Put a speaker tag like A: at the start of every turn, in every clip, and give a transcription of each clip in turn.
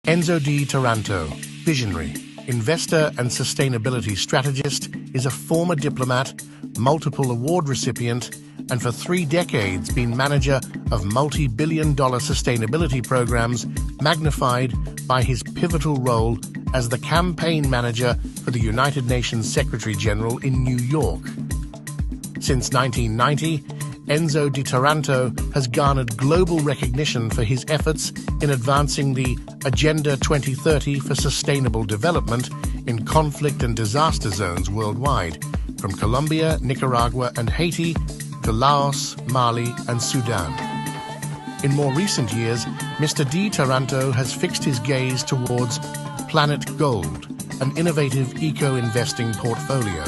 A: Enzo Di Taranto, visionary, investor and sustainability strategist, is a former diplomat, multiple award recipient, and for 3 decades been manager of multi-billion-dollar sustainability programs, magnified by his pivotal role as the campaign manager for the United Nations Secretary-General in New York. Since 1990, Enzo Di Taranto has garnered global recognition for his efforts in advancing the Agenda 2030 for Sustainable Development in conflict and disaster zones worldwide, from Colombia, Nicaragua, and Haiti to Laos, Mali, and Sudan. In more recent years, Mr. Di Taranto has fixed his gaze towards Planet Gold, an innovative eco-investing portfolio,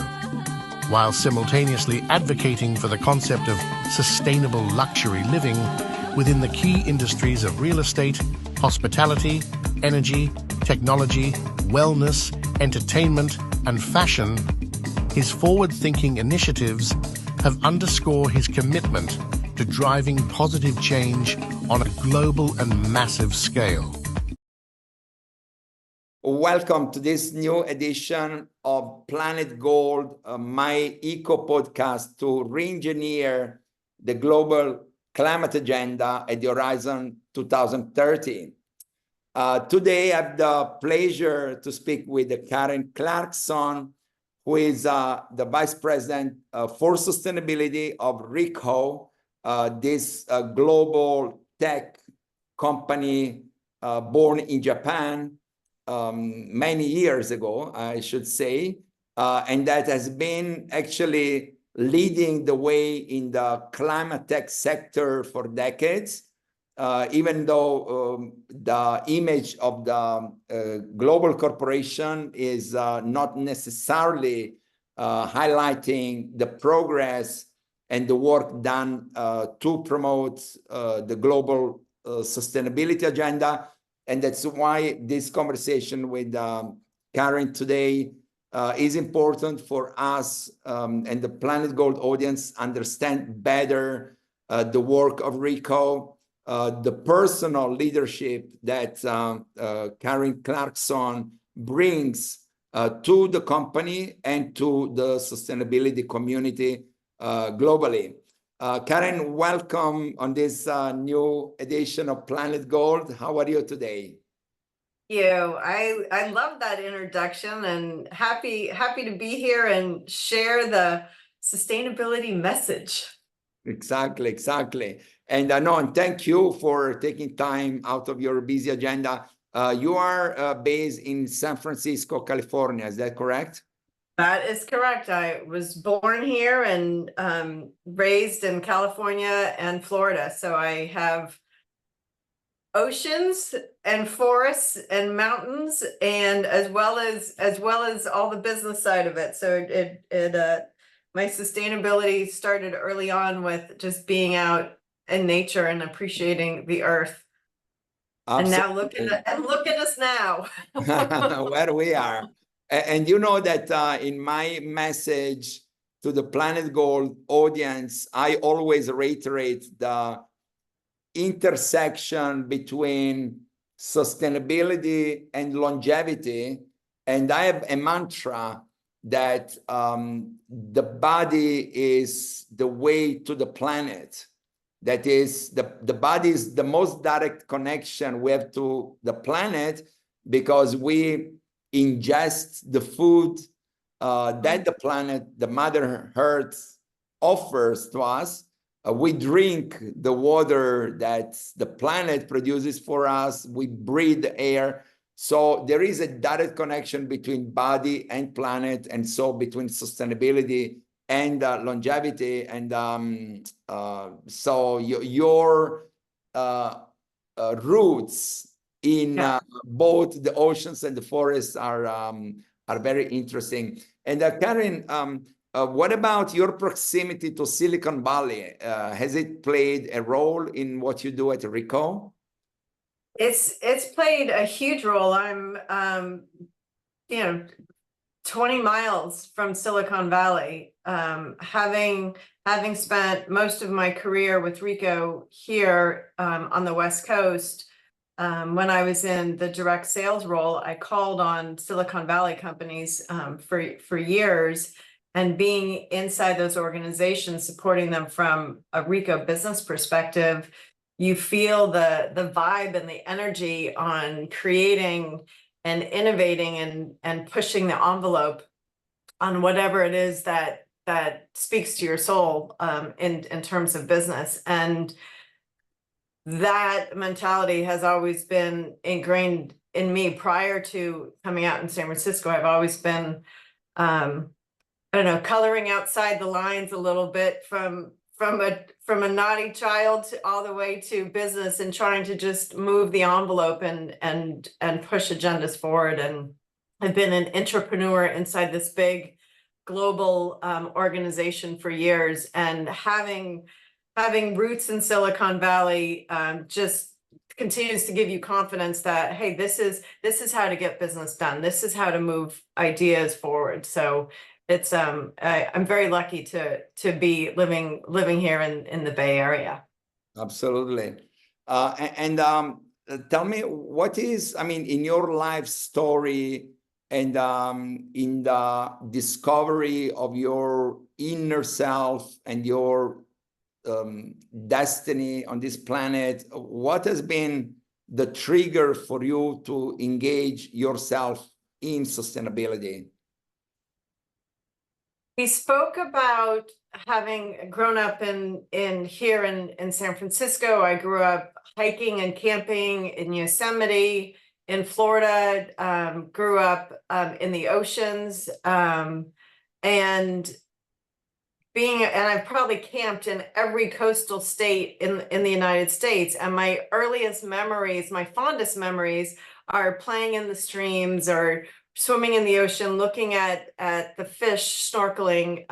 A: while simultaneously advocating for the concept of sustainable luxury living within the key industries of real estate, hospitality, energy, technology, wellness, entertainment, and fashion. His forward-thinking initiatives have underscored his commitment to driving positive change on a global and massive scale.
B: Welcome to this new edition of Planet Gold, my eco podcast to re-engineer the global climate agenda at the Horizon 2030. Today, I have the pleasure to speak with Karen Clarkson, who is the Vice President for Sustainability of RICOH, this global tech company born in Japan many years ago, I should say, and that has been actually leading the way in the climate tech sector for decades, even though the image of the global corporation is not necessarily highlighting the progress and the work done to promote the global sustainability agenda. And that's why this conversation with Karen today is important for us and the Planet Gold audience understand better the work of RICOH, the personal leadership that Karen Clarkson brings to the company and to the sustainability community globally. Karen, welcome on this new edition of Planet Gold. How are you today?
C: I love that introduction and happy to be here and share the sustainability message.
B: Exactly. And and thank you for taking time out of your busy agenda. You are based in San Francisco, California, is that correct?
C: That is correct. I was born here and raised in California and Florida. So I have oceans and forests and mountains, and as well as all the business side of it. So my sustainability started early on with just being out in nature and appreciating the earth.
B: Absolutely.
C: And look at us now.
B: Where we are. And you know that in my message to the Planet Gold audience, I always reiterate the intersection between sustainability and longevity. And I have a mantra that the body is the way to the planet. That is, the body is the most direct connection we have to the planet because we ingest the food that the planet, the Mother Earth, offers to us. We drink the water that the planet produces for us. We breathe the air. So there is a direct connection between body and planet, and so between sustainability and longevity. And so your roots in both the oceans and the forests are very interesting. And Karen, what about your proximity to Silicon Valley? Has it played a role in what you do at RICOH?
C: It's played a huge role. I'm 20 miles from Silicon Valley. Having spent most of my career with RICOH here on the West Coast, when I was in the direct sales role, I called on Silicon Valley companies for years, and being inside those organizations, supporting them from a RICOH business perspective, you feel the vibe and the energy on creating and innovating and pushing the envelope on whatever it is that speaks to your soul in terms of business. And that mentality has always been ingrained in me. Prior to coming out in San Francisco, I've always been, I don't know, coloring outside the lines a little bit from a naughty child all the way to business, and trying to just move the envelope and push agendas forward. And I've been an entrepreneur inside this big global organization for years, and having roots in Silicon Valley just continues to give you confidence that, hey, this is how to get business done. This is how to move ideas forward. So it's I'm very lucky to be living here in the Bay Area.
B: Absolutely. Tell me, what is, I mean, in your life story and in the discovery of your inner self and your destiny on this planet, what has been the trigger for you to engage yourself in sustainability?
C: We spoke about having grown up here in San Francisco. I grew up hiking and camping in Yosemite, in Florida, grew up in the oceans, and I've probably camped in every coastal state in the United States. And my earliest memories, my fondest memories, are playing in the streams or swimming in the ocean, looking at the fish, snorkeling,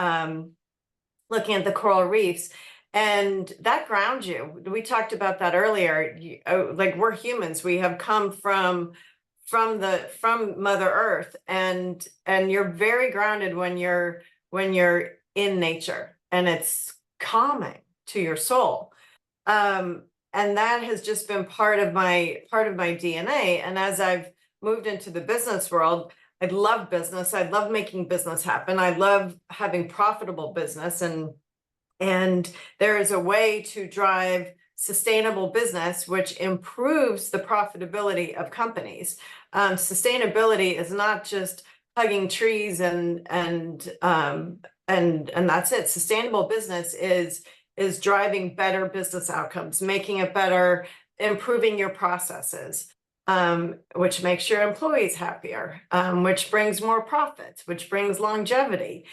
C: looking at the coral reefs. And that grounds you. We talked about that earlier. Like, we're humans. We have come from Mother Earth, and you're very grounded when you're in nature, and it's calming to your soul. And that has just been part of my DNA. And as I've moved into the business world, I love business. I love making business happen. I love having profitable business, and there is a way to drive sustainable business which improves the profitability of companies. Sustainability is not just hugging trees and that's it. Sustainable business is driving better business outcomes, making it better, improving your processes, which makes your employees happier, which brings more profits, which brings longevity.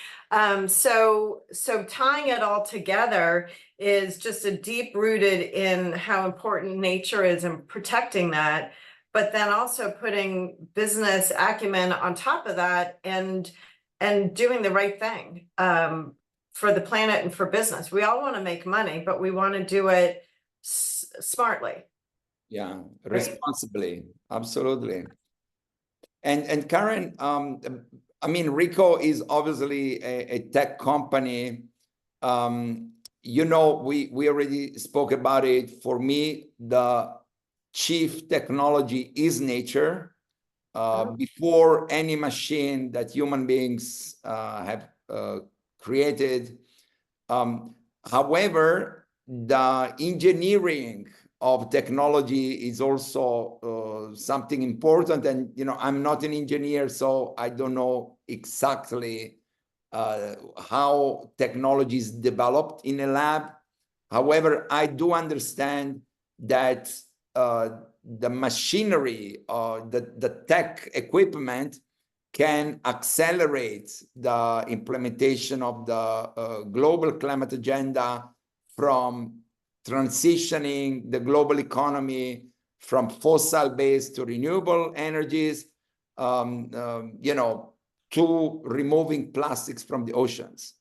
C: So tying it all together is just a deep rooted in how important nature is and protecting that, but then also putting business acumen on top of that and doing the right thing for the planet and for business. We all want to make money, but we want to do it smartly.
B: Yeah, responsibly, absolutely. And Karen, I mean, RICOH is obviously a tech company. You know, we already spoke about it. For me, the chief technology is nature. Before any machine that human beings have created. However, the engineering of technology is also something important. And, you know, I'm not an engineer, so I don't know exactly how technology is developed in a lab. However, I do understand that the machinery, the tech equipment can accelerate the implementation of the global climate agenda, from transitioning the global economy from fossil-based to renewable energies, you know, to removing plastics from the oceans.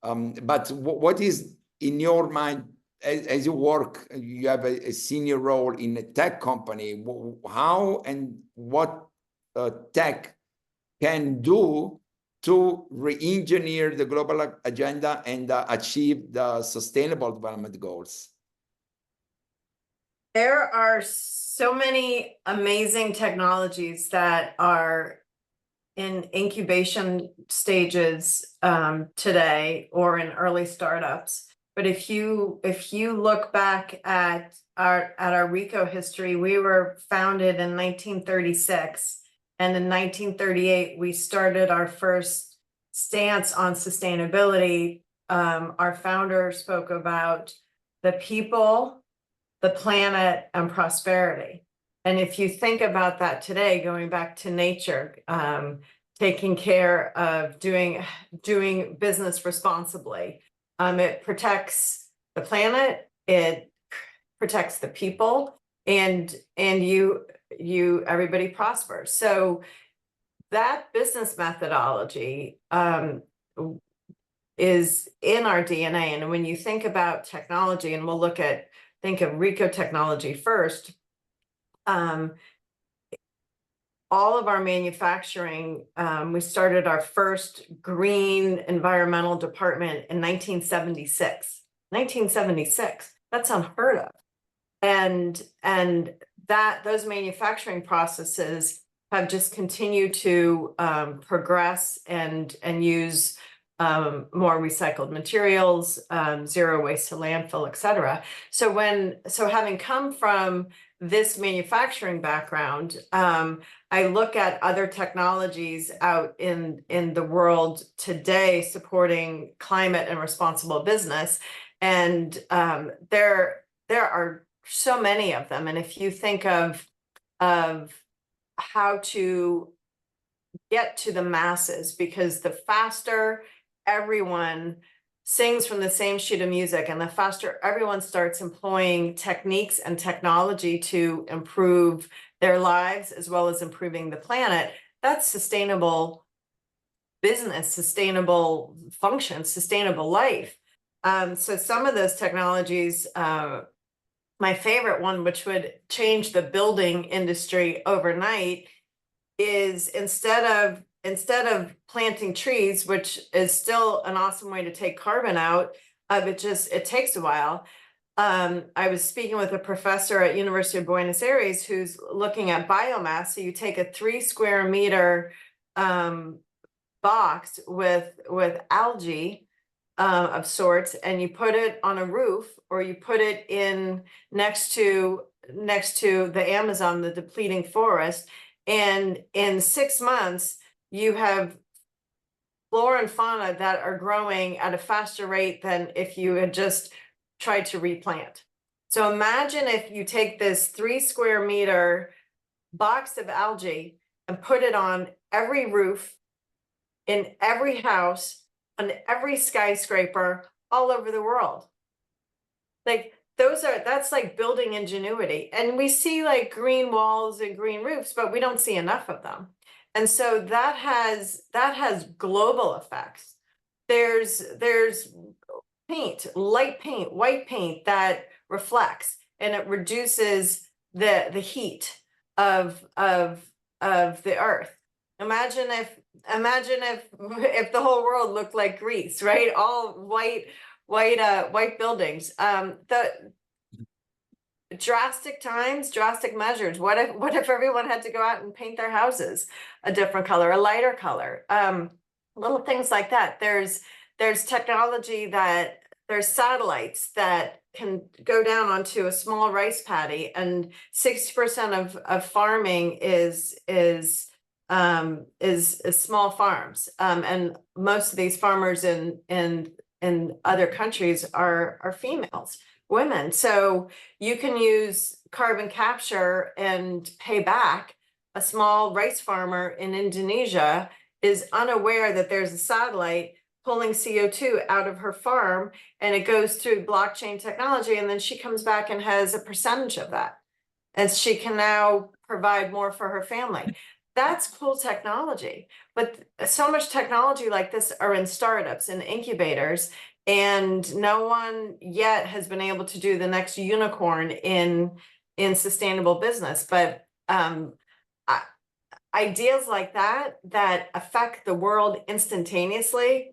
B: But what is in your mind, as you work, you have a senior role in a tech company, how and what tech can do to re-engineer the global agenda and achieve the sustainable development goals?
C: There are so many amazing technologies that are in incubation stages today or in early startups. But if you look back at our RICOH history, we were founded in 1936, and in 1938 we started our first stance on sustainability. Our founder spoke about the people, the planet, and prosperity. And if you think about that today, going back to nature, taking care of doing business responsibly, it protects the planet, it protects the people, and everybody prospers. So that business methodology is in our DNA. And when you think about technology, and we'll think of RICOH technology first, all of our manufacturing, we started our first green environmental department in 1976. 1976, that's unheard of. And those manufacturing processes have just continued to progress and use more recycled materials, zero waste to landfill, et cetera. So having come from this manufacturing background, I look at other technologies out in the world today supporting climate and responsible business, and there are so many of them. And if you think of how to get to the masses, because the faster everyone sings from the same sheet of music, and the faster everyone starts employing techniques and technology to improve their lives as well as improving the planet, that's sustainable business, sustainable function, sustainable life. So some of those technologies, my favorite one, which would change the building industry overnight, is instead of planting trees, which is still an awesome way to take carbon out, it takes a while. I was speaking with a professor at University of Buenos Aires who's looking at biomass. So you take a 3 square meter box with algae of sorts, and you put it on a roof, or you put it in next to the Amazon, the depleting forest, and in 6 months you have flora and fauna that are growing at a faster rate than if you had just tried to replant. So imagine if you take this 3 square meter box of algae and put it on every roof, in every house, on every skyscraper all over the world. Like that's like building ingenuity. And we see like green walls and green roofs, but we don't see enough of them. And so that has global effects. There's paint, light paint, white paint that reflects, and it reduces the heat of the earth. Imagine if the whole world looked like Greece, right? All white buildings. The drastic times, drastic measures. What if everyone had to go out and paint their houses a different color, a lighter color? Little things like that. There's technology there's satellites that can go down onto a small rice paddy, and 60% of farming is small farms, and most of these farmers in other countries are females, women. So you can use carbon capture and pay back. A small rice farmer in Indonesia is unaware that there's a satellite pulling CO2 out of her farm, and it goes through blockchain technology, and then she comes back and has a percentage of that, and she can now provide more for her family. That's cool technology. But so much technology like this are in startups and incubators, and no one yet has been able to do the next unicorn in sustainable business. But ideas like that affect the world instantaneously,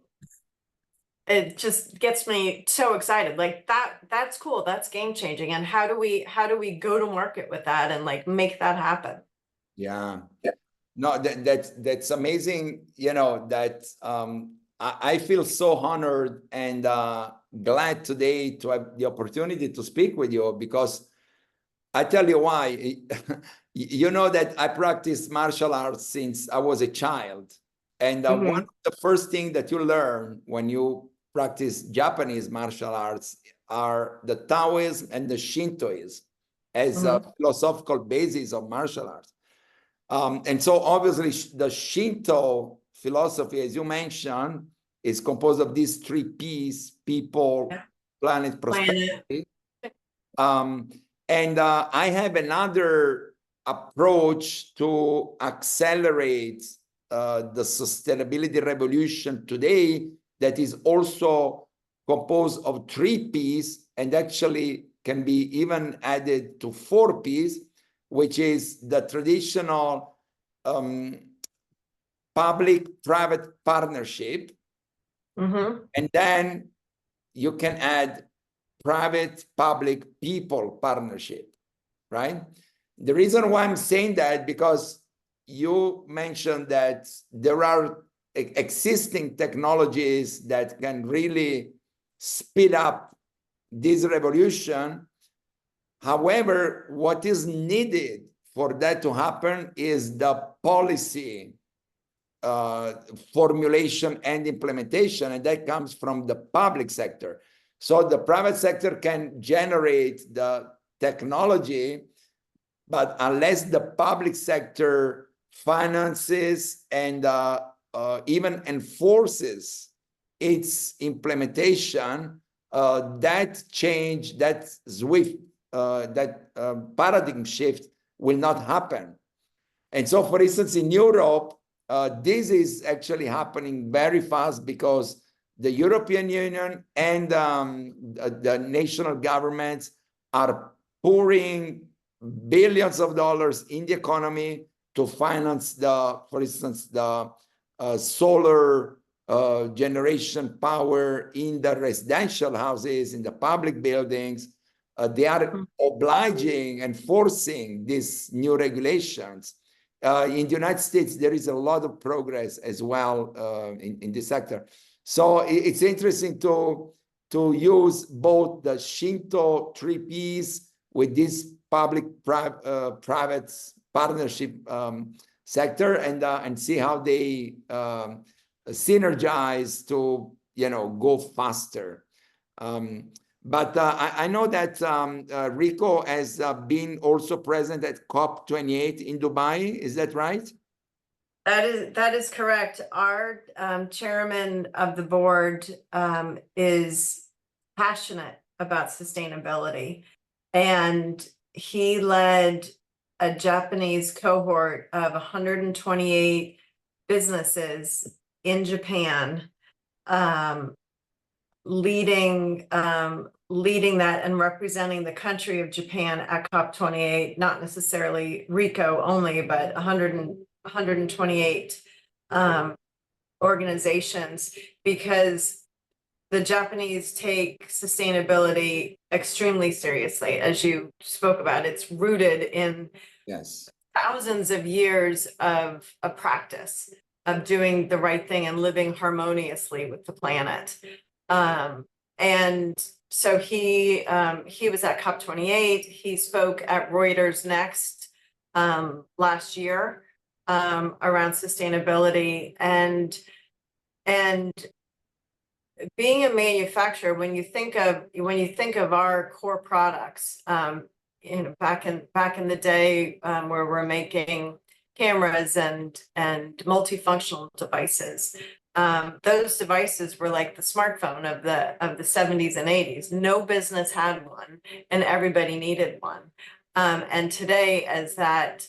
C: it just gets me so excited. Like that's cool. That's game changing. And how do we go to market with that and like make that happen?
B: Yeah. No, that's amazing. You know, that I feel so honored and glad today to have the opportunity to speak with you, because I tell you why. You know that I practiced martial arts since I was a child. And one of the first things that you learn when you practice Japanese martial arts are the Taoism and the Shintoism as a philosophical basis of martial arts. And so obviously the Shinto philosophy, as you mentioned, is composed of these three P's: people, planet, prosperity. And I have another approach to accelerate the sustainability revolution today that is also composed of three P's, and actually can be even added to four P's, which is the traditional public-private partnership. And then you can add private-public-people partnership, right? The reason why I'm saying that, because you mentioned that there are existing technologies that can really speed up this revolution. However, what is needed for that to happen is the policy formulation and implementation, and that comes from the public sector. So the private sector can generate the technology, but unless the public sector finances and even enforces its implementation, that change, that swift, paradigm shift will not happen. And so, for instance, in Europe, this is actually happening very fast, because the European Union and the national governments are pouring billions of dollars in the economy to finance for instance, the solar generation power in the residential houses, in the public buildings. They are obliging and forcing these new regulations. In the United States, there is a lot of progress as well in this sector. So it's interesting to use both the Shinto 3Ps with this public-private partnership sector, and see how they synergize to go faster. But I know that RICOH has been also present at COP28 in Dubai. Is that right?
C: That is correct. Our chairman of the board is passionate about sustainability, and he led a Japanese cohort of 128 businesses in Japan, leading that and representing the country of Japan at COP28, not necessarily RICOH only, but 128 organizations, because the Japanese take sustainability extremely seriously. As you spoke about, it's rooted in thousands of years of a practice of doing the right thing and living harmoniously with the planet. And so he was at COP28. He spoke at Reuters Next last year around sustainability, and being a manufacturer, when you think of our core products, back in the day, where we're making cameras and multifunctional devices, those devices were like the smartphone of the 70s and 80s. No business had one, and everybody needed one. And today, as that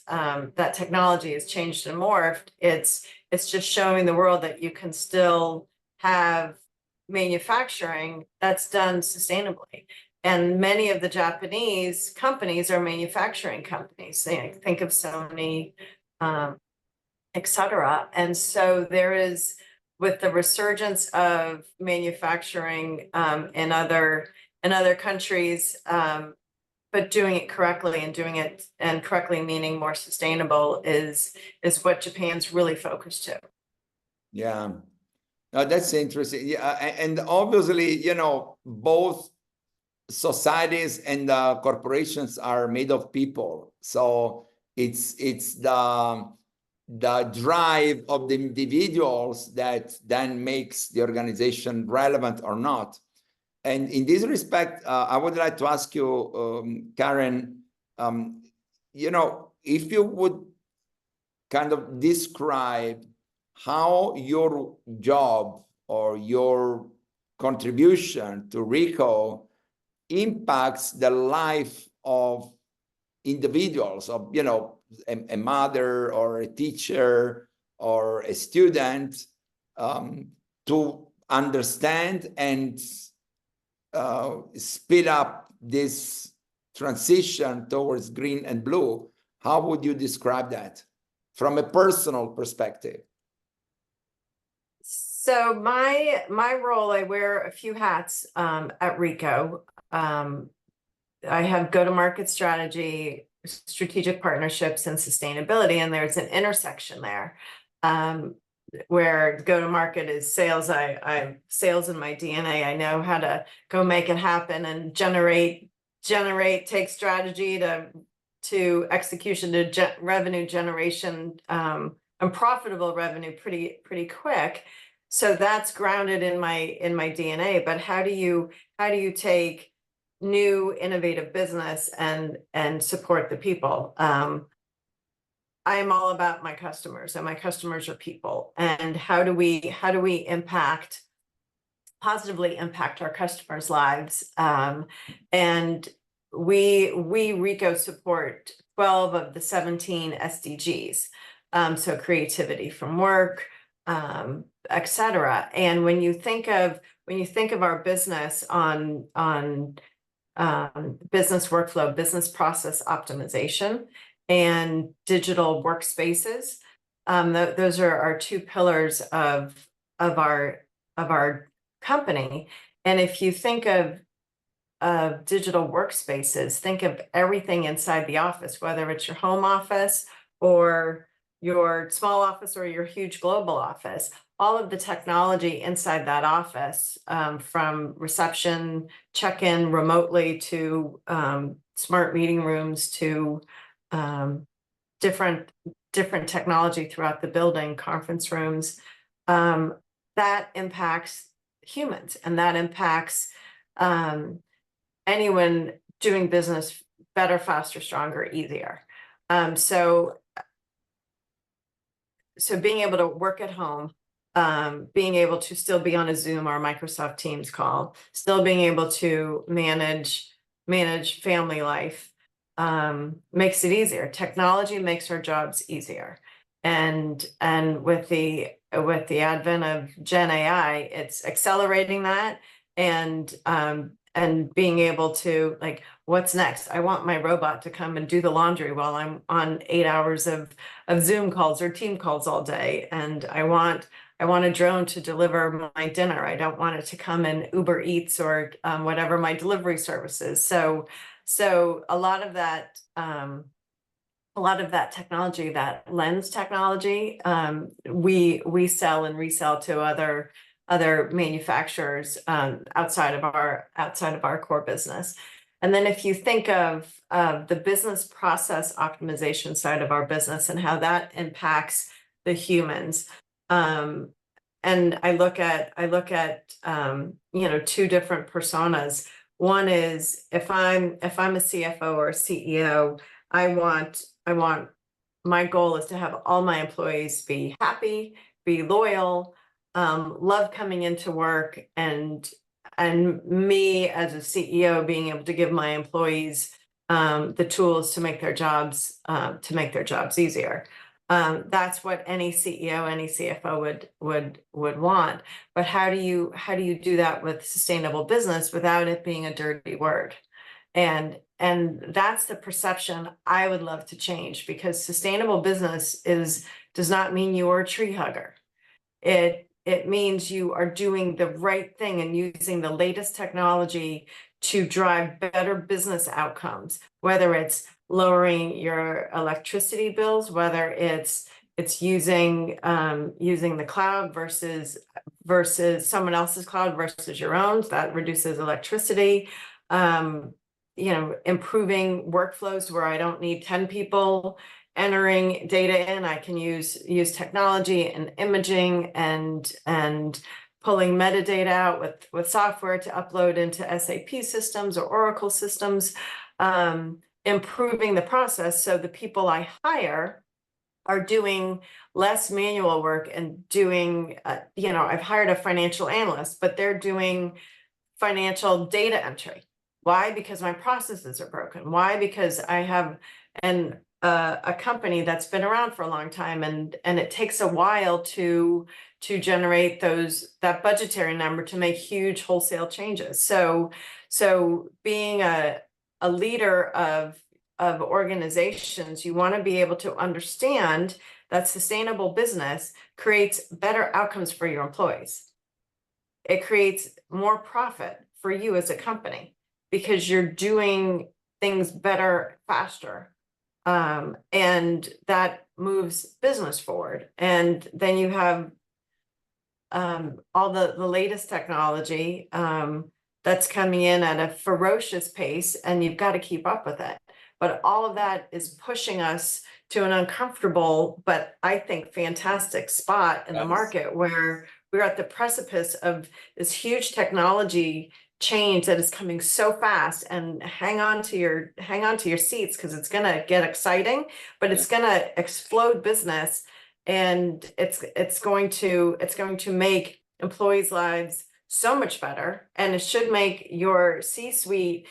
C: technology has changed and morphed, it's just showing the world that you can still have manufacturing that's done sustainably. And many of the Japanese companies are manufacturing companies. Think of Sony, etc. And so there is with the resurgence of manufacturing in other countries, but doing it correctly and doing it and correctly meaning more sustainable is what Japan's really focused to.
B: Yeah, that's interesting. Yeah, and obviously, you know, both societies and corporations are made of people, so it's the drive of the individuals that then makes the organization relevant or not. And in this respect, I would like to ask you, Karen, you know, if you would kind of describe how your job or your contribution to RICOH impacts the life of individuals, of, you know, a mother or a teacher or a student, to understand and speed up this transition towards green and blue. How would you describe that from a personal perspective?
C: So my role, I wear a few hats at RICOH. I have go-to-market strategy, strategic partnerships, and sustainability, and there's an intersection there where go-to-market is sales. I sales in my DNA. I know how to go make it happen and generate, take strategy to execution to revenue generation and profitable revenue pretty quick. So that's grounded in my DNA. But how do you take new innovative business and support the people? I'm all about my customers, and my customers are people. And how do we positively impact our customers' lives? And we RICOH support 12 of the 17 SDGs. So creativity from work, etc. And when you think of our business on business workflow, business process optimization, and digital workspaces, those are our two pillars of our company. And if you think of digital workspaces, think of everything inside the office, whether it's your home office or your small office or your huge global office. All of the technology inside that office, from reception, check-in remotely to smart meeting rooms to different technology throughout the building, conference rooms, that impacts humans, and that impacts anyone doing business better, faster, stronger, easier. So being able to work at home, being able to still be on a Zoom or a Microsoft Teams call, still being able to manage family life, makes it easier. Technology makes our jobs easier. And with the advent of Gen AI, it's accelerating that, and being able to, like, what's next? I want my robot to come and do the laundry while I'm on 8 hours of Zoom calls or team calls all day. And I want a drone to deliver my dinner. I don't want it to come in Uber Eats or whatever my delivery service is. So a lot of that technology, that lens technology, we sell and resell to other manufacturers outside of our core business. And then if you think of the business process optimization side of our business and how that impacts the humans, and I look at two different personas. One is if I'm a CFO or a CEO, I want my goal is to have all my employees be happy, be loyal, love coming into work, and me as a CEO being able to give my employees the tools to make their jobs easier. That's what any CEO, any CFO would want. But how do you do that with sustainable business without it being a dirty word? And that's the perception I would love to change, because sustainable business does not mean you're a tree hugger. It it means you are doing the right thing and using the latest technology to drive better business outcomes, whether it's lowering your electricity bills, whether it's using the cloud versus someone else's cloud versus your own. That reduces electricity. Improving workflows where I don't need 10 people entering data in. I can use technology and imaging and pulling metadata out with software to upload into SAP systems or Oracle systems, improving the process so the people I hire are doing less manual work and doing, I've hired a financial analyst, but they're doing financial data entry. Why? Because my processes are broken. Why? Because I have a company that's been around for a long time, and it takes a while to generate that budgetary number to make huge wholesale changes. So being a leader of organizations, you want to be able to understand that sustainable business creates better outcomes for your employees. It creates more profit for you as a company because you're doing things better, faster. And that moves business forward. And then you have all the latest technology that's coming in at a ferocious pace, and you've got to keep up with it. But all of that is pushing us to an uncomfortable, but I think fantastic spot in the market where we're at the precipice of this huge technology change that is coming so fast. And hang on to your seats, because it's going to get exciting, but it's going to explode business, and it's going to make employees' lives so much better, and it should make your C-suite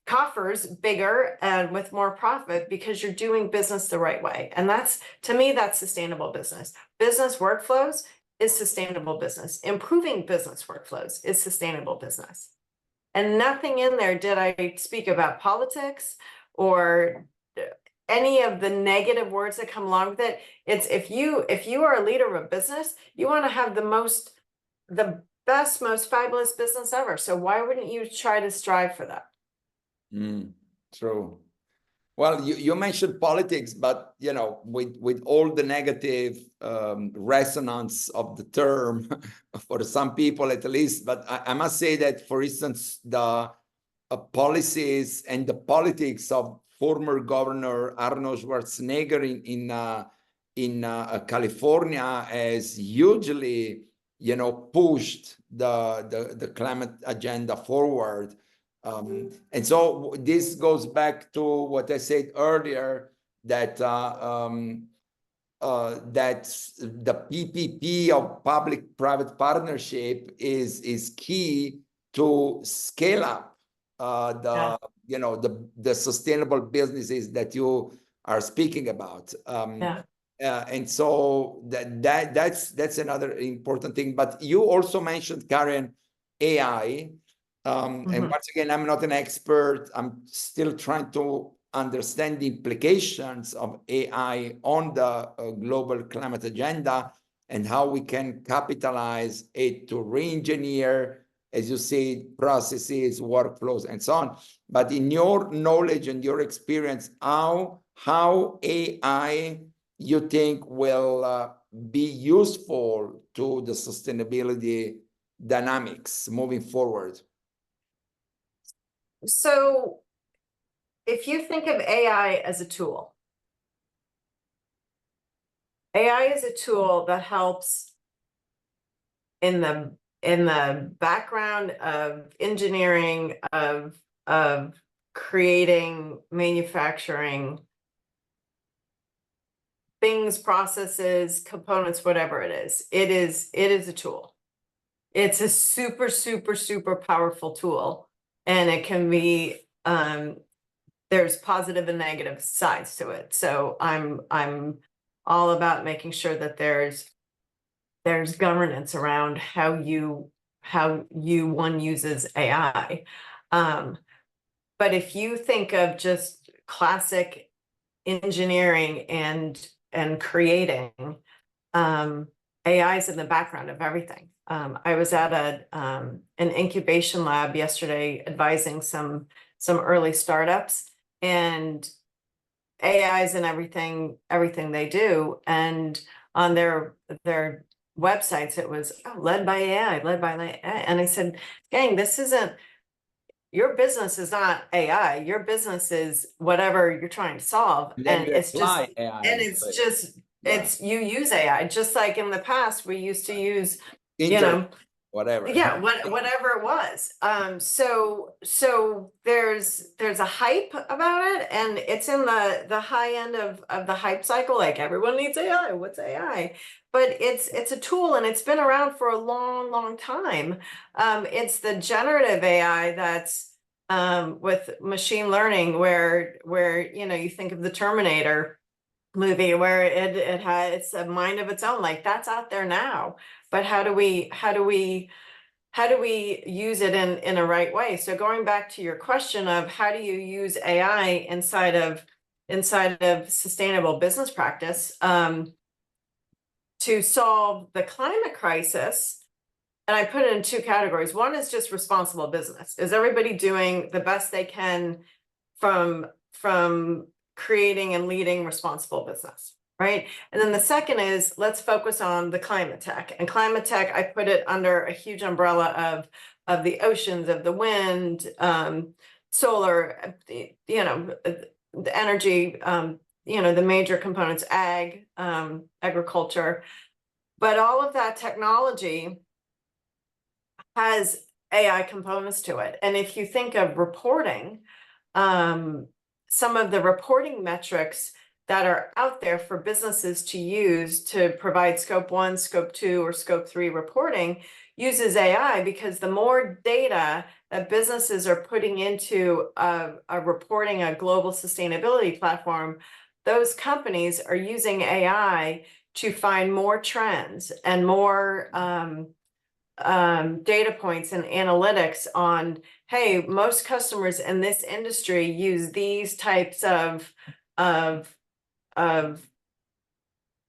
C: coffers bigger and with more profit because you're doing business the right way. And to me, that's sustainable business. Business workflows is sustainable business. Improving business workflows is sustainable business. And nothing in there did I speak about politics or any of the negative words that come along with it. It's if you are a leader of a business, you want to have the best, most fabulous business ever. So why wouldn't you try to strive for that?
B: True. Well, you mentioned politics, but with all the negative resonance of the term for some people at least, but I must say that, for instance, the policies and the politics of former Governor Arnold Schwarzenegger in California has hugely pushed the climate agenda forward. And so this goes back to what I said earlier, that that the PPP of public-private partnership is key to scale up the sustainable businesses that you are speaking about. And so that's another important thing. But you also mentioned, Karen, AI. And once again, I'm not an expert. I'm still trying to understand the implications of AI on the global climate agenda and how we can capitalize it to re-engineer, as you say, processes, workflows, and so on. But in your knowledge and your experience, how AI you think will be useful to the sustainability dynamics moving forward?
C: So if you think of AI as a tool, AI is a tool that helps in the background of engineering, of creating, manufacturing things, processes, components, whatever it is. It is a tool. It's a super, super, super powerful tool. And it can be, there's positive and negative sides to it. So I'm all about making sure that there's governance around how one uses AI. But if you think of just classic engineering and creating, AI is in the background of everything. I was at an incubation lab yesterday advising some early startups, and AI is in everything they do. And on their websites, it was led by AI, led by AI. And I said, gang, this isn't, your business is not AI. Your business is whatever you're trying to solve.
B: And
C: it's just,
B: AI
C: and it's just, it's, you use AI, just like in the past, we used to use,
B: whatever.
C: Yeah, whatever it was. So there's a hype about it, and it's in the high end of the hype cycle. Like, everyone needs AI. What's AI? But it's a tool, and it's been around for a long time. It's the generative AI that's with machine learning, where you think of the Terminator movie, where it's a mind of its own. Like, that's out there now. But how do we use it in a right way? So going back to your question of how do you use AI inside of sustainable business practice to solve the climate crisis, and I put it in two categories. One is just responsible business. Is everybody doing the best they can from creating and leading responsible business? Right. And then the second is, let's focus on the climate tech. And climate tech, I put it under a huge umbrella of the oceans, of the wind, solar, the energy, the major components, agriculture. But all of that technology has AI components to it. And if you think of reporting, some of the reporting metrics that are out there for businesses to use to provide scope 1, scope 2, or scope 3 reporting uses AI, because the more data that businesses are putting into a global sustainability platform, those companies are using AI to find more trends and more data points and analytics on, hey, most customers in this industry use these types of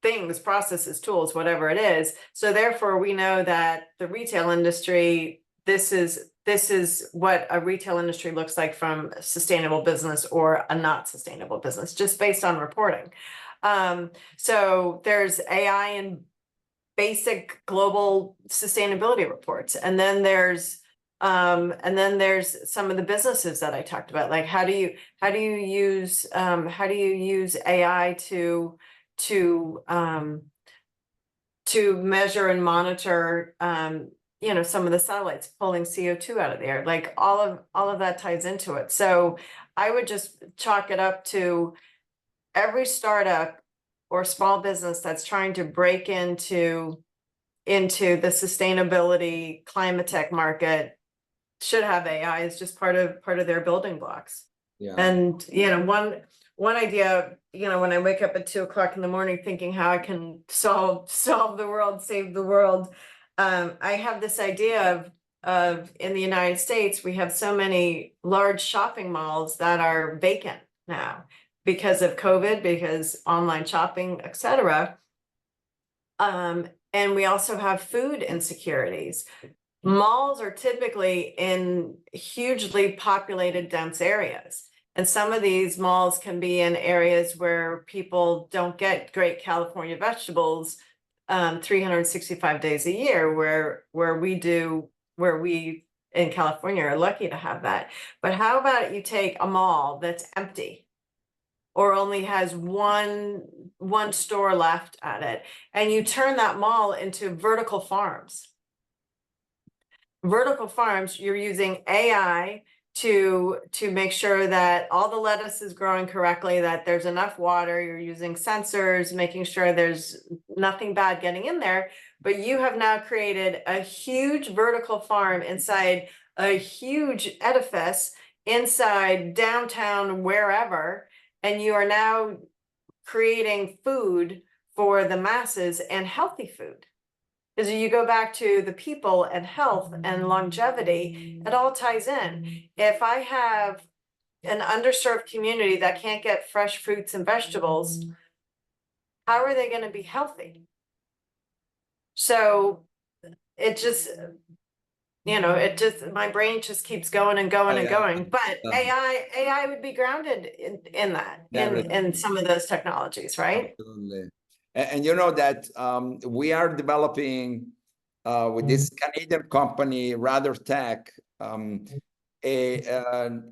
C: things, processes, tools, whatever it is. So therefore, we know that the retail industry, this is what a retail industry looks like from a sustainable business or a not sustainable business, just based on reporting. So there's AI in basic global sustainability reports, and then there's some of the businesses that I talked about, like how do you use AI to measure and monitor some of the satellites pulling CO2 out of the air. Like, all of that ties into it. So I would just chalk it up to every startup or small business that's trying to break into the sustainability climate tech market should have AI as just part of their building blocks.
B: Yeah.
C: And one idea, when I wake up at 2 o'clock in the morning thinking how I can solve the world, save the world, I have this idea of in the United States, we have so many large shopping malls that are vacant now because of COVID, because online shopping, etc. And we also have food insecurities. Malls are typically in hugely populated, dense areas. And some of these malls can be in areas where people don't get great California vegetables 365 days a year, where we in California are lucky to have that. But how about you take a mall that's empty or only has one store left at it, and you turn that mall into vertical farms. Vertical farms, you're using AI to make sure that all the lettuce is growing correctly, that there's enough water, you're using sensors, making sure there's nothing bad getting in there. But you have now created a huge vertical farm inside a huge edifice inside downtown, wherever, and you are now creating food for the masses, and healthy food. As you go back to the people and health and longevity, it all ties in. If I have an underserved community that can't get fresh fruits and vegetables, how are they going to be healthy? So it just, my brain just keeps going and going and going. But AI would be grounded in that, in some of those technologies, right?
B: Absolutely. And you know that we are developing with this Canadian company, Rather Tech, an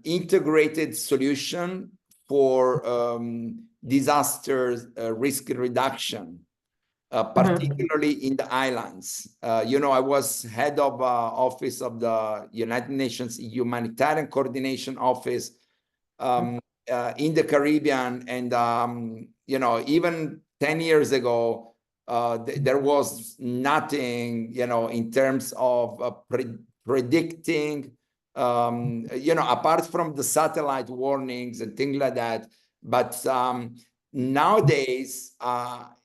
B: integrated solution for disaster risk reduction. Particularly in the islands. I was head of office of the United Nations Humanitarian Coordination Office in the Caribbean. And, even 10 years ago, there was nothing, in terms of predicting, apart from the satellite warnings and things like that. But nowadays,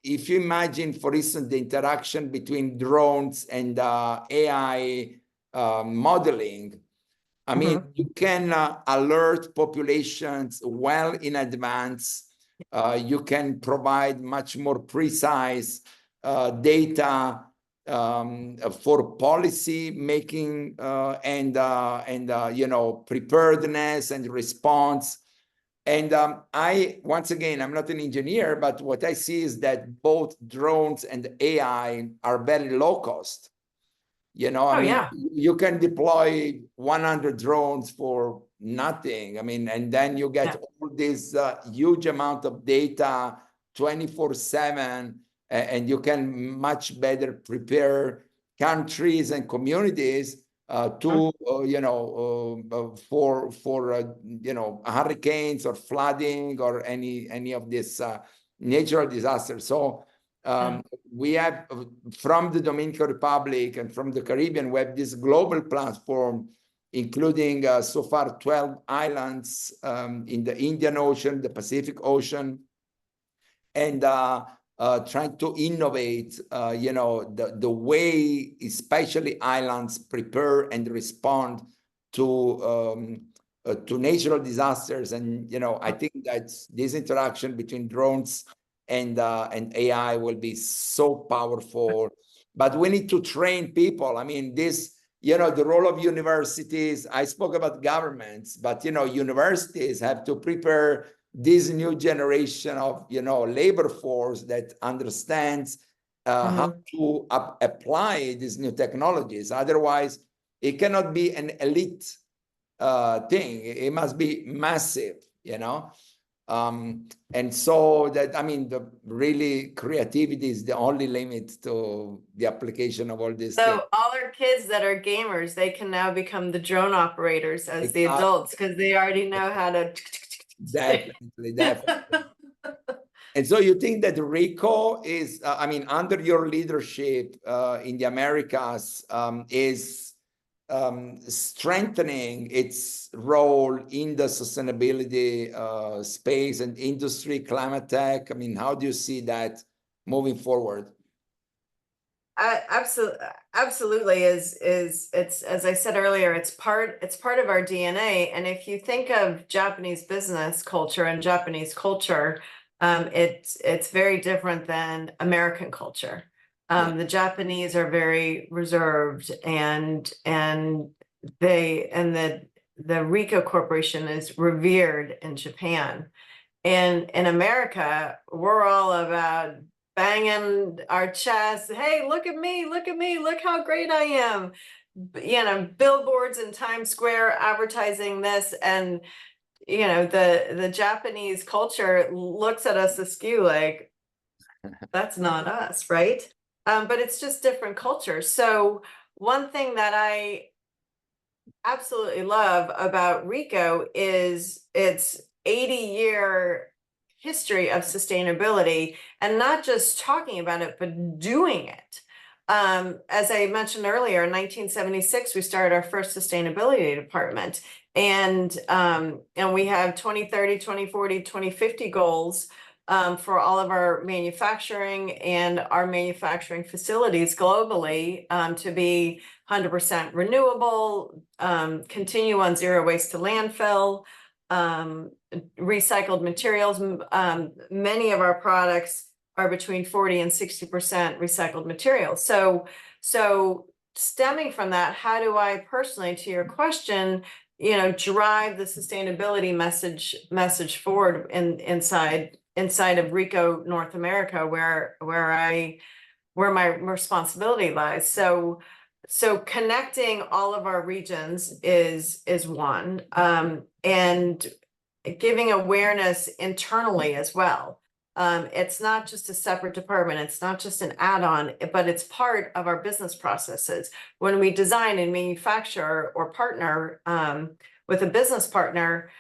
B: if you imagine, for instance, the interaction between drones and AI modeling, I mean, you can alert populations well in advance. You can provide much more precise data for policy making and preparedness and response. And once again, I'm not an engineer, but what I see is that both drones and AI are very low cost. You can deploy 100 drones for nothing. I mean, and then you get all this huge amount of data 24/7, and you can much better prepare countries and communities for hurricanes or flooding or any of this natural disasters. So we have, from the Dominican Republic and from the Caribbean, we have this global platform, including so far 12 islands in the Indian Ocean, the Pacific Ocean, and trying to innovate, the way especially islands prepare and respond to natural disasters. And, I think that this interaction between drones and AI will be so powerful. But we need to train people. I mean, the role of universities, I spoke about governments, but, universities have to prepare this new generation of, labor force that understands how to apply these new technologies. Otherwise, it cannot be an elite thing. It must be massive, and so that, I mean, the really creativity is the only limit to the application of all these things.
C: All our kids that are gamers, they can now become the drone operators as the adults, because they already know how to.
B: Definitely. And so you think that RICOH is, under your leadership in the Americas, is strengthening its role in the sustainability space and industry, climate tech? I mean, how do you see that moving forward?
C: Absolutely is it's, as I said earlier, it's part of our DNA. And if you think of Japanese business culture and Japanese culture, it's very different than American culture. The Japanese are very reserved, and the RICOH Corporation is revered in Japan. And in America, we're all about banging our chest. Hey, look at me, look how great I am. Billboards in Times Square advertising this, and the Japanese culture looks at us askew like, that's not us, right? But it's just different cultures. So one thing that I absolutely love about RICOH is its 80-year history of sustainability, and not just talking about it, but doing it. As I mentioned earlier, in 1976, we started our first sustainability department, and we have 2030, 2040, 2050 goals for all of our manufacturing and our manufacturing facilities globally to be 100% renewable, continue on zero waste to landfill, recycled materials. Many of our products are between 40 and 60% recycled materials. So stemming from that, how do I personally, to your question, drive the sustainability message forward inside of RICOH North America, where my responsibility lies. So connecting all of our regions is one, and giving awareness internally as well. It's not just a separate department. It's not just an add-on, but it's part of our business processes. When we design and manufacture or partner with a business partner,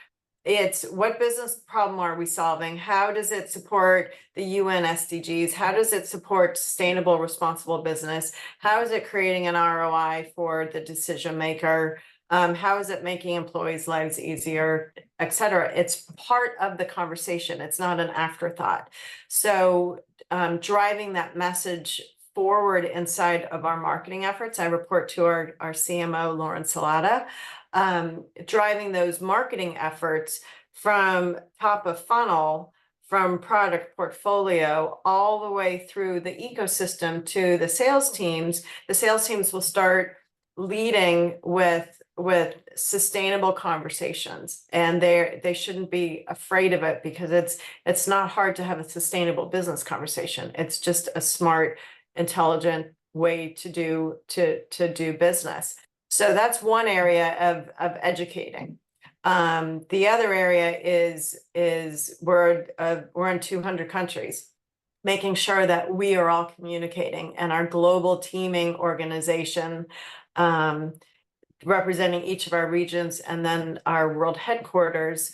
C: it's what business problem are we solving? How does it support the UN SDGs? How does it support sustainable, responsible business? How is it creating an ROI for the decision maker? How is it making employees' lives easier, et cetera? It's part of the conversation. It's not an afterthought. So driving that message forward inside of our marketing efforts. I report to our CMO, Lauren Salata, driving those marketing efforts from top of funnel, from product portfolio, all the way through the ecosystem to the sales teams. The sales teams will start leading with sustainable conversations, and they shouldn't be afraid of it, because it's not hard to have a sustainable business conversation. It's just a smart, intelligent way to do business. So that's one area of educating. The other area is we're in 200 countries, making sure that we are all communicating, and our global teaming organization, representing each of our regions, and then our world headquarters,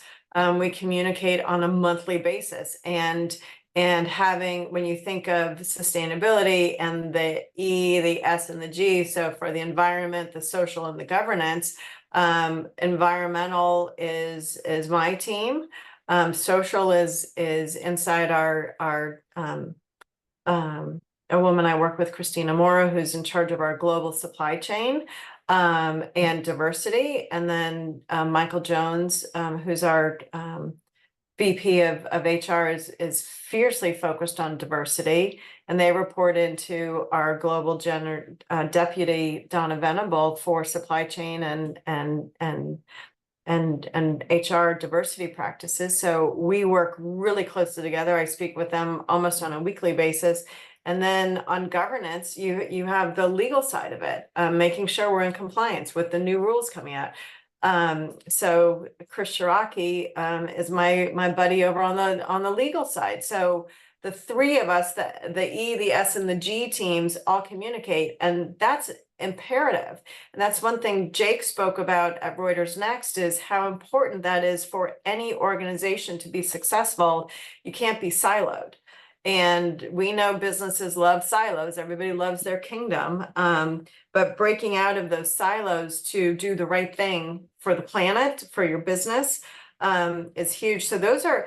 C: we communicate on a monthly basis. And having, when you think of sustainability and the E, the S, and the G, so for the environment, the social, and the governance, environmental is my team. Social is inside our a woman I work with, Christina Mora, who's in charge of our global supply chain and diversity. And then Michael Jones, who's our VP of HR, is fiercely focused on diversity, and they report into our global deputy, Donna Venable, for supply chain and HR diversity practices. So we work really closely together. I speak with them almost on a weekly basis. And then on governance, you have the legal side of it, making sure we're in compliance with the new rules coming out. So Chris Shiraki is my buddy over on the legal side. So the three of us, the E, the S, and the G teams all communicate, and that's imperative. And that's one thing Jake spoke about at Reuters Next, is how important that is for any organization to be successful. You can't be siloed. And we know businesses love silos. Everybody loves their kingdom. But breaking out of those silos to do the right thing for the planet, for your business, is huge. So those are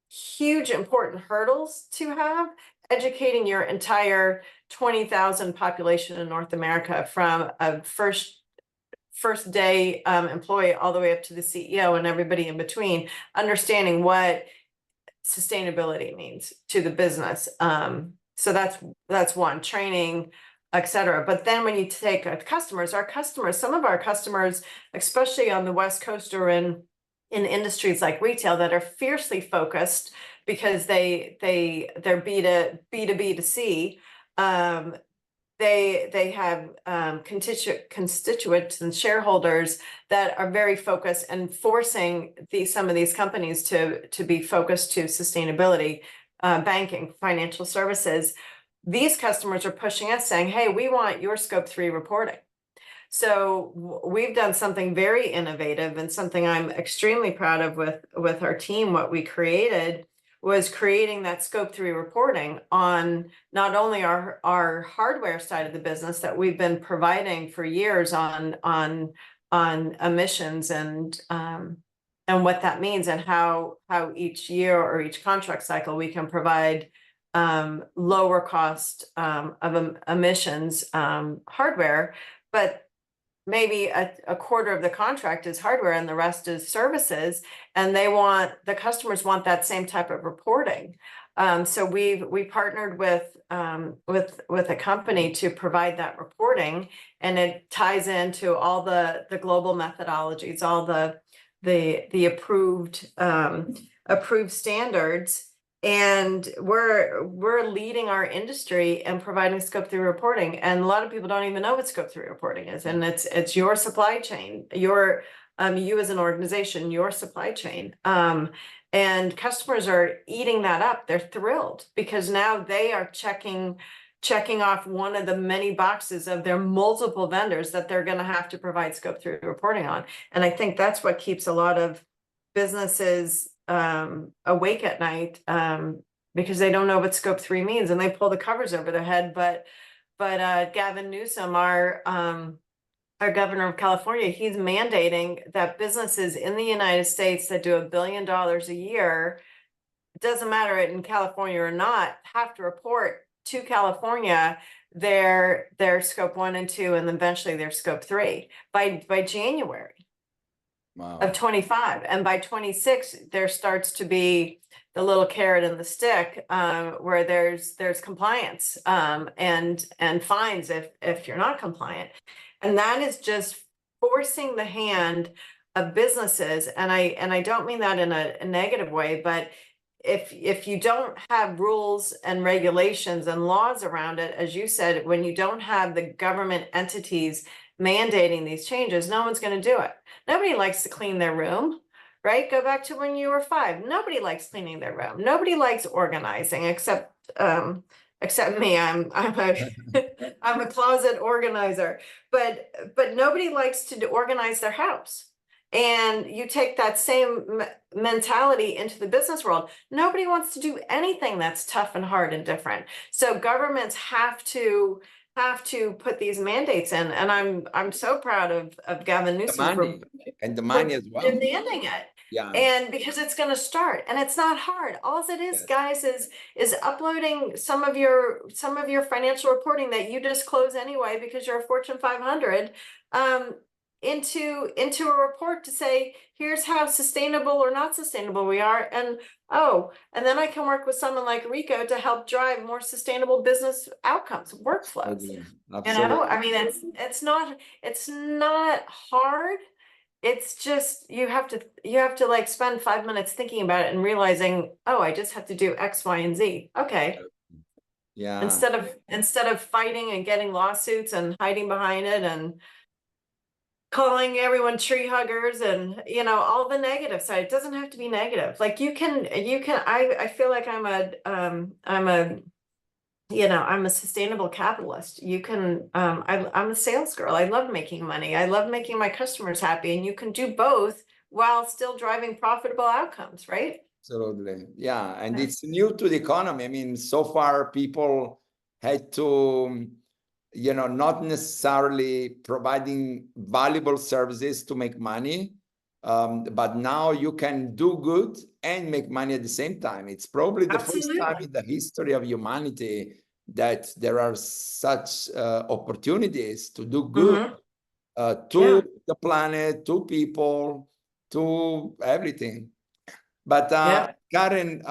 C: huge, important hurdles to have. Educating your entire 20,000 population in North America, from a first day employee all the way up to the CEO and everybody in between, understanding what sustainability means to the business. So that's one, training, et cetera. But then when you take some of our customers, especially on the West Coast or in industries like retail, that are fiercely focused because they're B2B2C. They have constituents and shareholders that are very focused and forcing some of these companies to be focused to sustainability, banking, financial services. These customers are pushing us, saying, hey, we want your Scope 3 reporting. So we've done something very innovative, and something I'm extremely proud of with our team. What we created was creating that Scope 3 reporting on not only our hardware side of the business that we've been providing for years on emissions and what that means, and how each year or each contract cycle we can provide lower cost of emissions hardware, but maybe a quarter of the contract is hardware and the rest is services, and the customers want that same type of reporting. So we partnered with a company to provide that reporting, and it ties into all the global methodologies, all the approved standards. And we're leading our industry and providing scope 3 reporting. And a lot of people don't even know what scope 3 reporting is. And it's your supply chain, you as an organization, your supply chain. And customers are eating that up. They're thrilled because now they are checking off one of the many boxes of their multiple vendors that they're going to have to provide scope 3 reporting on. And I think that's what keeps a lot of businesses awake at night, because they don't know what scope 3 means, and they pull the covers over their head. But Gavin Newsom, our governor of California, he's mandating that businesses in the United States that do $1 billion a year, it doesn't matter in California or not, have to report to California their scope 1 and 2, and then eventually their scope 3 by January. Wow. Of 25. And by 26, there starts to be the little carrot and the stick, where there's compliance, and fines if you're not compliant. And that is just forcing the hand of businesses. And I don't mean that in a negative way, but if you don't have rules and regulations and laws around it, as you said, when you don't have the government entities mandating these changes, no one's going to do it. Nobody likes to clean their room, right? Go back to when you were 5. Nobody likes cleaning their room. Nobody likes organizing, except me. I'm a closet organizer, but nobody likes to organize their house. And you take that same mentality into the business world. Nobody wants to do anything that's tough and hard and different. So governments have to put these mandates in, and I'm so proud of Gavin Newsom
B: the money as well,
C: demanding it. Yeah, and because it's going to start, and it's not hard. All it is, guys, is uploading some of your financial reporting that you disclose anyway because you're a Fortune 500, into a report to say, here's how sustainable or not sustainable we are. And then I can work with someone like RICOH to help drive more sustainable business outcomes, workflows. Absolutely. You know, I mean, it's not hard. It's just you have to like spend 5 minutes thinking about it and realizing, I just have to do X, Y, and Z. Okay. Yeah. Instead of fighting and getting lawsuits and hiding behind it and calling everyone tree huggers and, all the negative side. It doesn't have to be negative. Like I feel like I'm a sustainable capitalist. I'm a sales girl. I love making money. I love making my customers happy. And you can do both while still driving profitable outcomes, right?
B: Absolutely. Yeah. And it's new to the economy. I mean, so far people had to, not necessarily providing valuable services to make money, but now you can do good and make money at the same time. It's probably the first time in the history of humanity that there are such opportunities to do good to the planet, to people, to everything. But Karen,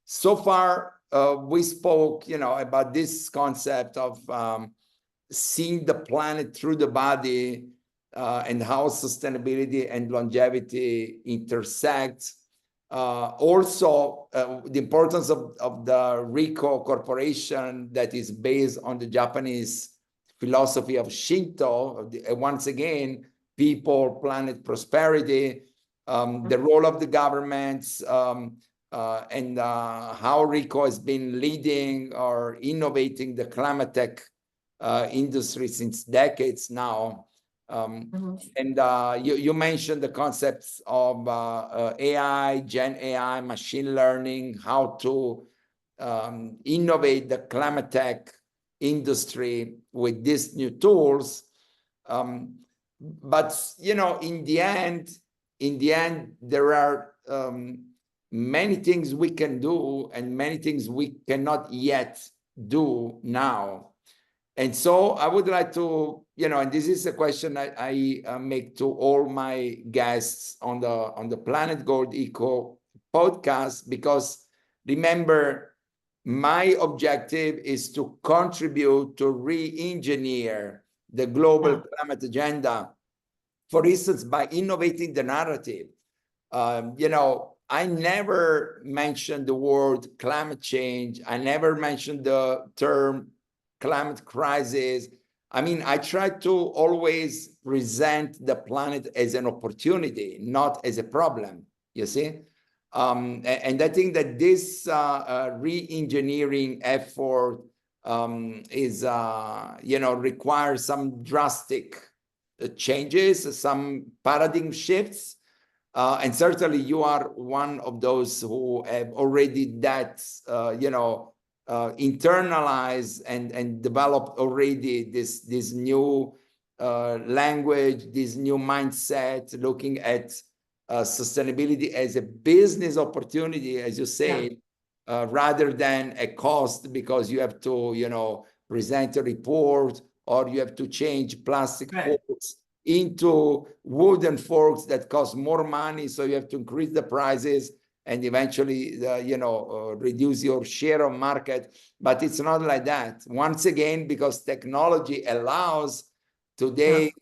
B: so far we spoke, about this concept of seeing the planet through the body, and how sustainability and longevity intersect. Also, the importance of the RICOH corporation that is based on the Japanese philosophy of Shinto. Once again, people, planet, prosperity, the role of the governments, and how RICOH has been leading or innovating the climate tech industry since decades now. And you mentioned the concepts of AI, Gen AI, machine learning, how to innovate the climate tech industry with these new tools. But, in the end, there are many things we can do and many things we cannot yet do now. And so I would like to, and this is a question I make to all my guests on the Planet Gold Eco podcast, because remember, my objective is to contribute to re-engineer the global climate agenda, for instance, by innovating the narrative. I never mentioned the word climate change. I never mentioned the term climate crisis. I mean, I try to always present the planet as an opportunity, not as a problem, you see? And I think that this re-engineering effort requires some drastic changes, some paradigm shifts. And certainly you are one of those who have already internalized and developed already this new language, this new mindset, looking at sustainability as a business opportunity, as you say, rather than a cost, because you have to, present a report, or you have to change plastic forks into wooden forks that cost more money. So you have to increase the prices and eventually, reduce your share of market. But it's not like that. Once again, because technology allows today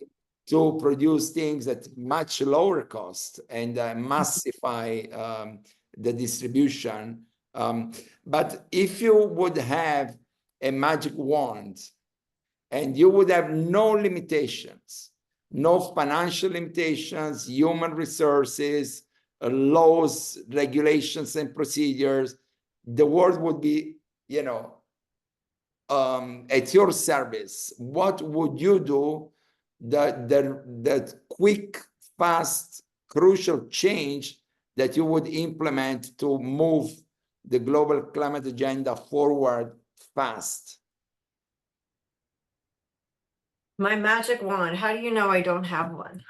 B: to produce things at much lower cost and massify the distribution. But if you would have a magic wand and you would have no limitations, no financial limitations, human resources, laws, regulations, and procedures, the world would be, at your service. What would you do? The quick, fast, crucial change that you would implement to move the global climate agenda forward fast?
C: My magic wand. How do you know I don't have one?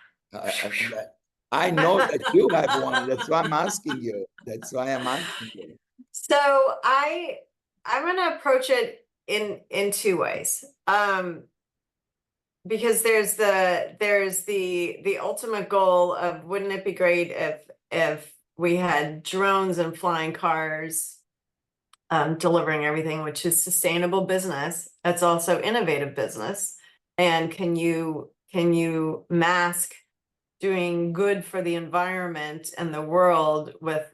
B: I know that you have one. That's why I'm asking you.
C: So I'm going to approach it in two ways. Because there's the ultimate goal of, wouldn't it be great if we had drones and flying cars delivering everything, which is sustainable business. That's also innovative business. And can you mask doing good for the environment and the world with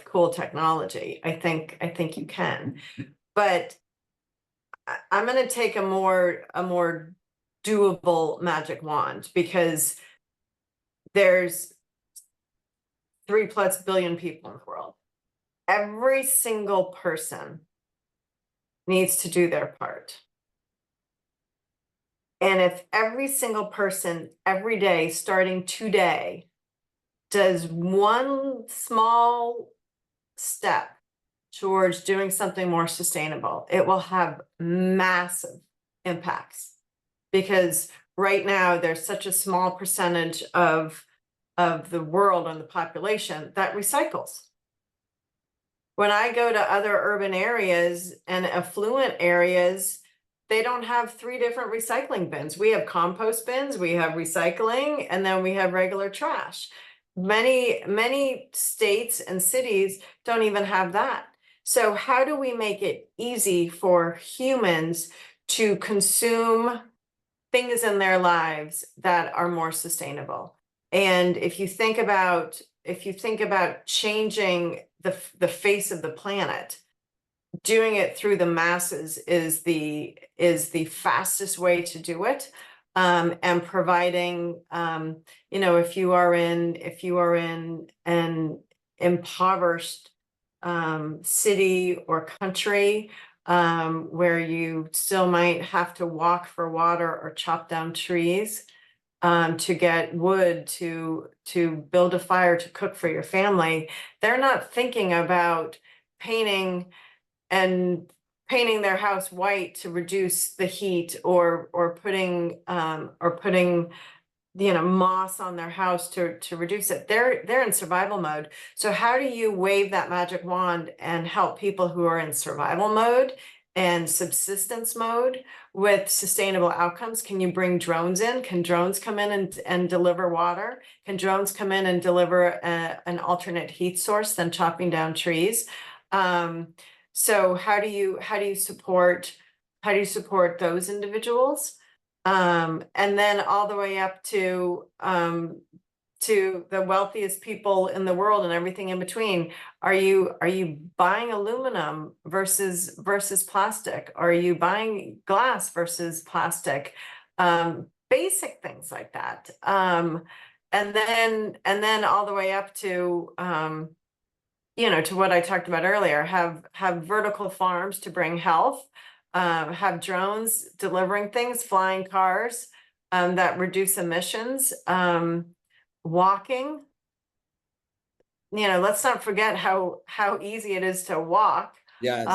C: cool technology? I think you can. But I'm going to take a more doable magic wand, because there's 3+ billion people in the world. Every single person needs to do their part. And if every single person every day, starting today, does one small step towards doing something more sustainable, it will have massive impacts. Because right now there's such a small percentage of the world and the population that recycles. When I go to other urban areas and affluent areas, they don't have 3 different recycling bins. We have compost bins, we have recycling, and then we have regular trash. Many states and cities don't even have that. So how do we make it easy for humans to consume things in their lives that are more sustainable? And if you think about changing the face of the planet, doing it through the masses is the fastest way to do it. And providing, if you are in an impoverished city or country, where you still might have to walk for water or chop down trees to get wood to build a fire to cook for your family, they're not thinking about painting their house white to reduce the heat, or putting moss on their house to reduce it. They're in survival mode. So how do you wave that magic wand and help people who are in survival mode and subsistence mode with sustainable outcomes. Can you bring drones in? Can drones come in and deliver water? Can drones come in and deliver an alternate heat source than chopping down trees? So how do you support those individuals? And then all the way up to the wealthiest people in the world and everything in between. Are you buying aluminum versus plastic? Are you buying glass versus plastic? Basic things like that. And then all the way up to to what I talked about earlier, have vertical farms to bring health, have drones delivering things, flying cars that reduce emissions, walking. Let's not forget how easy it is to walk.
B: Yes.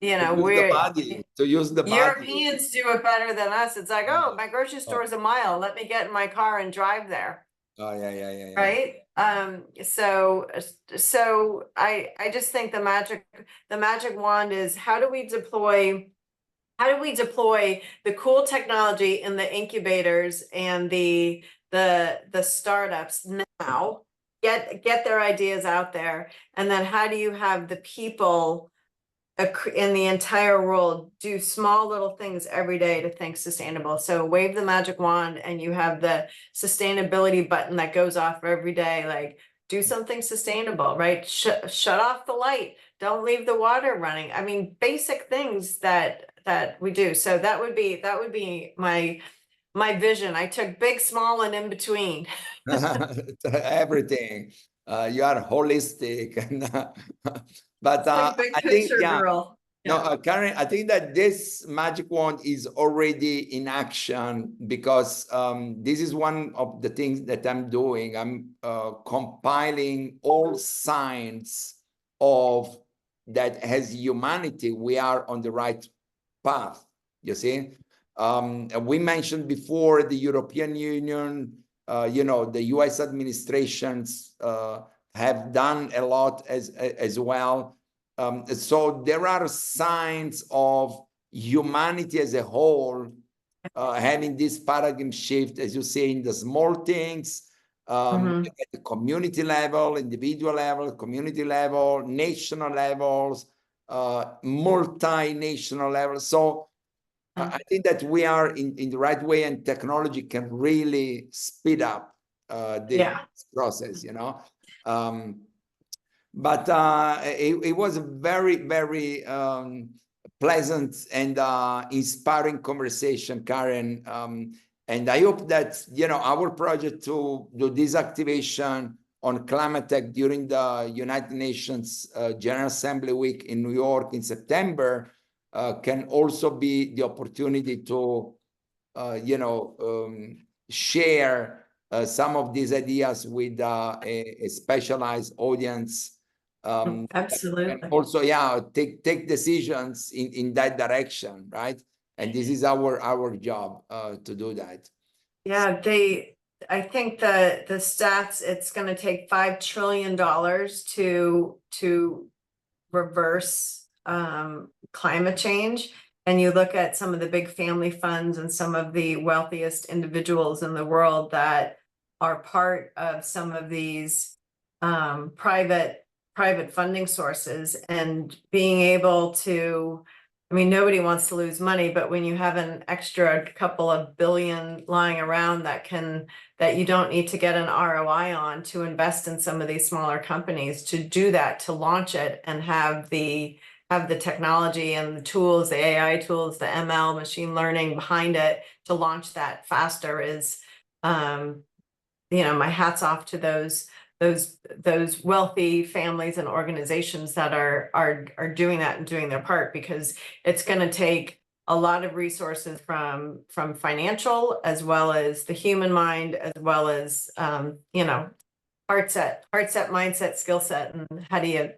B: To use the body.
C: Europeans do it better than us. It's like, oh, my grocery store is a mile. Let me get in my car and drive there.
B: Oh, yeah.
C: Right. So I just think the magic wand is how do we deploy the cool technology in the incubators and the startups now, get their ideas out there, and then how do you have the people in the entire world do small little things every day to think sustainable? So wave the magic wand and you have the sustainability button that goes off every day, like do something sustainable, right? Shut off the light, don't leave the water running. I mean, basic things that we do. So that would be my vision. I took big, small, and in between.
B: Everything. You are holistic. But
C: I think, girl.
B: No, Karen, I think that this magic wand is already in action because this is one of the things that I'm doing. I'm compiling all signs of that as humanity, we are on the right path, you see? We mentioned before the European Union, the US administrations have done a lot as well. So there are signs of humanity as a whole having this paradigm shift, as you say, in the small things, at the community level, individual level, community level, national levels, multinational levels. So I think that we are in the right way, and technology can really speed up this process, But it was a very, very pleasant and inspiring conversation, Karen. And I hope that, our project to do this activation on climate tech during the United Nations General Assembly Week in New York in September can also be the opportunity to, share some of these ideas with a specialized audience.
C: Absolutely.
B: And also, take decisions in that direction, right? And this is our job to do that.
C: Yeah, I think the stats, it's going to take $5 trillion to reverse climate change. And you look at some of the big family funds and some of the wealthiest individuals in the world that are part of some of these private funding sources, and being able to, I mean, nobody wants to lose money, but when you have an extra couple of billion lying around that you don't need to get an ROI on to invest in some of these smaller companies, to do that, to launch it and have the technology and the tools, the AI tools, the ML, machine learning behind it to launch that faster is, my hat's off to those wealthy families and organizations that are doing that and doing their part, because it's going to take a lot of resources from financial, as well as the human mind, as well as heart set, mindset, skill set, and how do you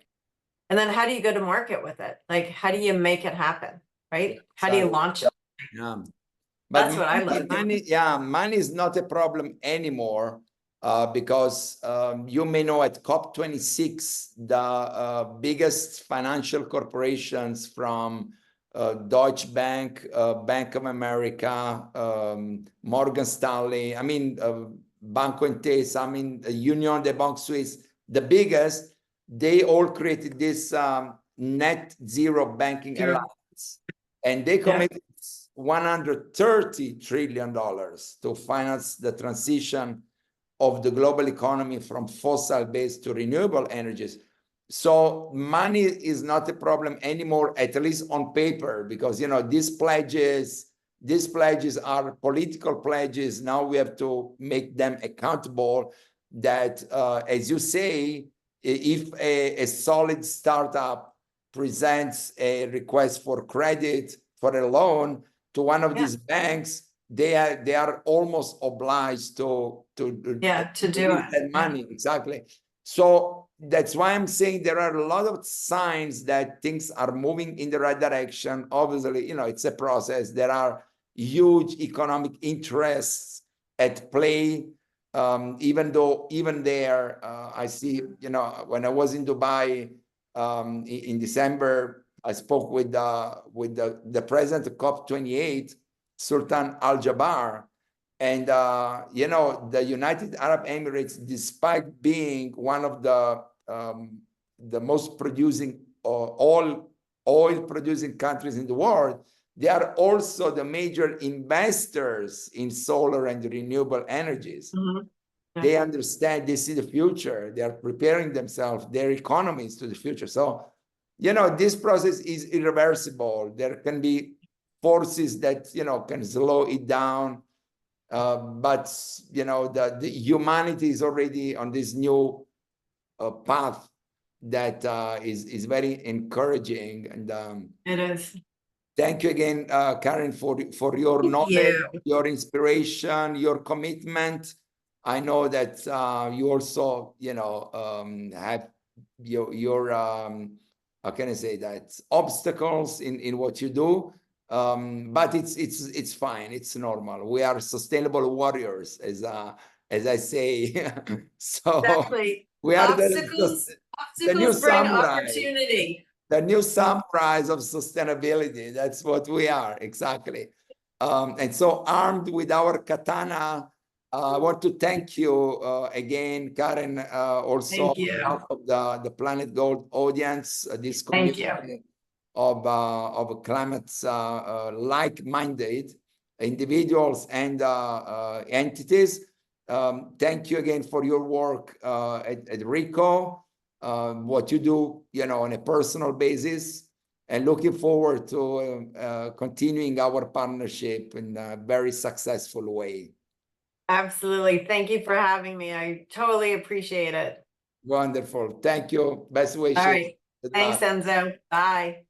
C: go to market with it? Like, how do you make it happen, right? How do you launch it?
B: Yeah. But
C: that's what I love.
B: Money is not a problem anymore. Because you may know at COP26, the biggest financial corporations from Deutsche Bank, Bank of America, Morgan Stanley, I mean, Banco Intesa, I mean, Union de Banque Suisse, the biggest, they all created this net zero banking alliance. And they committed $130 trillion to finance the transition of the global economy from fossil-based to renewable energies. So money is not a problem anymore, at least on paper, because these pledges are political pledges. Now we have to make them accountable. That, as you say, if a solid startup presents a request for credit for a loan to one of these banks, they are almost obliged to do that money. Exactly. So that's why I'm saying there are a lot of signs that things are moving in the right direction. Obviously, it's a process. There are huge economic interests at play. Even there, I see, when I was in Dubai in December, I spoke with the president of COP28, Sultan Al Jaber. And, the United Arab Emirates, despite being one of the most producing oil producing countries in the world, they are also the major investors in solar and renewable energies. They understand, they see the future. They are preparing themselves, their economies to the future. So, this process is irreversible. There can be forces that, can slow it down. But the humanity is already on this new path that is very encouraging. And
C: it is.
B: Thank you again, Karen, for your knowledge, your inspiration, your commitment. I know that you also have your how can I say that, obstacles in what you do. But it's fine. It's normal. We are sustainable warriors, as I say. So
C: exactly.
B: we are
C: obstacles
B: the new
C: bring
B: samurai,
C: opportunity.
B: the new samurais of sustainability. That's what we are, exactly. And so, armed with our katana, I want to thank you again, Karen. Also on behalf of the Planet Gold audience, this community of climate like-minded individuals and entities. Thank you again for your work at RICOH, what you do, on a personal basis, and looking forward to continuing our partnership in a very successful way.
C: Absolutely. Thank you for having me. I totally appreciate it.
B: Wonderful. Thank you. Best wishes.
C: All right. Thanks, Enzo. Bye.